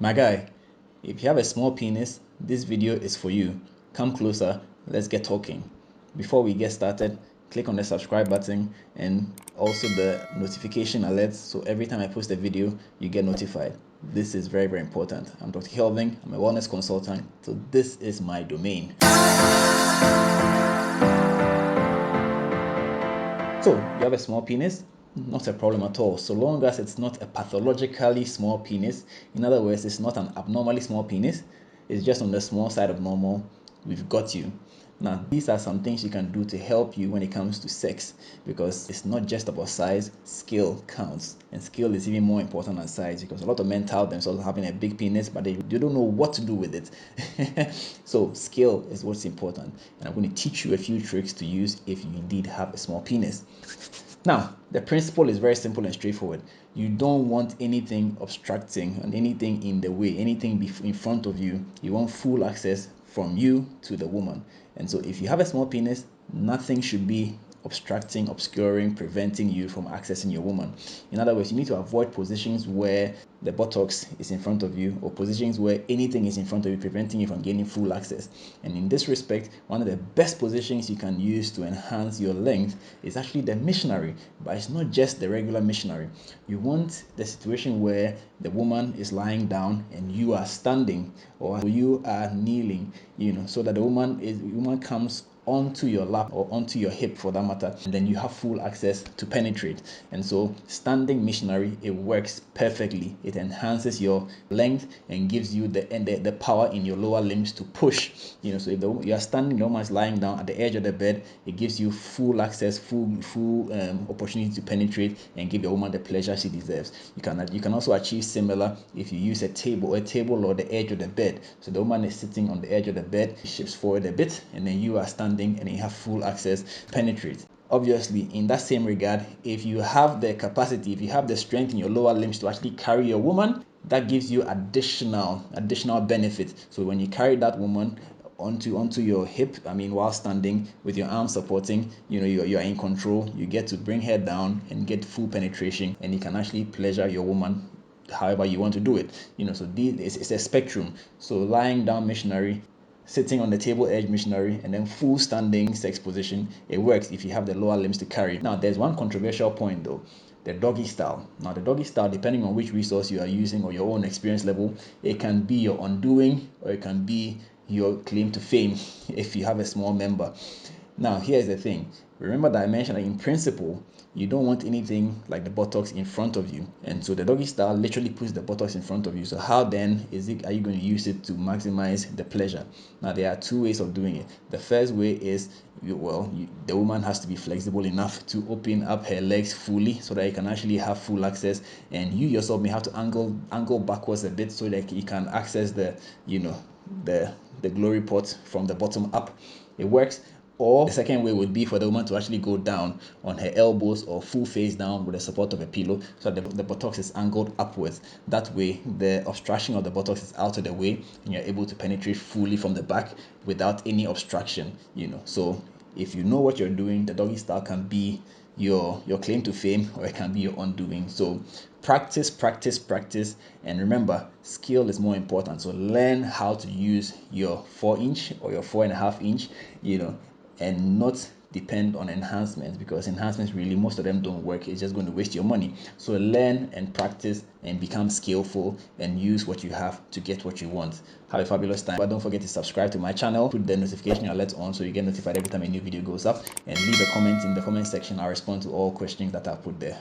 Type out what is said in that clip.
My guy, if you have a small penis, this video is for you. Come closer, let's get talking. Before we get started, click on the subscribe button and also the notification alerts so every time I post a video, you get notified. This is very, very important. I'm Dr. Kelvin, I'm a wellness consultant, so this is my domain. So, you have a small penis? Not a problem at all, so long as it's not a pathologically small penis. In other words, it's not an abnormally small penis, it's just on the small side of normal. We've got you. Now, these are some things you can do to help you when it comes to sex, because it's not just about size. Skill counts, and skill is even more important than size, because a lot of men tout themselves having a big penis, but they don't know what to do with it. So skill is what's important, and I'm going to teach you a few tricks to use if you indeed have a small penis. Now, the principle is very simple and straightforward. You don't want anything obstructing and anything in the way, anything in front of you. You want full access from you to the woman. And so if you have a small penis, nothing should be obstructing, obscuring, preventing you from accessing your woman. In other words, you need to avoid positions where the buttocks is in front of you, or positions where anything is in front of you, preventing you from gaining full access. And in this respect, one of the best positions you can use to enhance your length is actually the missionary, but it's not just the regular missionary. You want the situation where the woman is lying down and you are standing, or you are kneeling, so that the woman comes onto your lap or onto your hip for that matter, and then you have full access to penetrate. And so standing missionary, it works perfectly. It enhances your length and gives you the power in your lower limbs to push. So if you are standing, the woman is lying down at the edge of the bed, it gives you full access, full opportunity to penetrate and give your woman the pleasure she deserves. You can also achieve similar if you use a table or the edge of the bed. So the woman is sitting on the edge of the bed, she shifts forward a bit, and then you are standing and you have full access, penetrate. Obviously, in that same regard, if you have the capacity, if you have the strength in your lower limbs to actually carry your woman, that gives you additional benefit. So when you carry that woman onto your hip, while standing with your arms supporting, you're in control. You get to bring her down and get full penetration, and you can actually pleasure your woman however you want to do it. So it's a spectrum. So lying down missionary, sitting on the table edge missionary, and then full standing sex position, it works if you have the lower limbs to carry. Now, there's one controversial point though: the doggy style. Now, the doggy style, depending on which resource you are using or your own experience level, it can be your undoing or it can be your claim to fame if you have a small member. Now, here's the thing. Remember that I mentioned that in principle, you don't want anything like the buttocks in front of you. And so the doggy style literally puts the buttocks in front of you. So how then are you going to use it to maximize the pleasure? Now, there are two ways of doing it. The first way is, the woman has to be flexible enough to open up her legs fully so that you can actually have full access. And you yourself may have to angle backwards a bit so that you can access the glory pot from the bottom up. It works. Or the second way would be for the woman to actually go down on her elbows or full face down with the support of a pillow, so that the buttocks is angled upwards. That way, the obstruction of the buttocks is out of the way, and you're able to penetrate fully from the back without any obstruction. So if you know what you're doing, the doggy style can be your claim to fame, or it can be your undoing. So practice, and remember, skill is more important. So learn how to use your 4-inch or your 4.5-inch, and not depend on enhancements, because enhancements, really, most of them don't work. It's just going to waste your money. So learn and practice and become skillful and use what you have to get what you want. Have a fabulous time. But don't forget to subscribe to my channel, put the notification alert on so you get notified every time a new video goes up, and leave a comment in the comment section. I'll respond to all questions that I put there.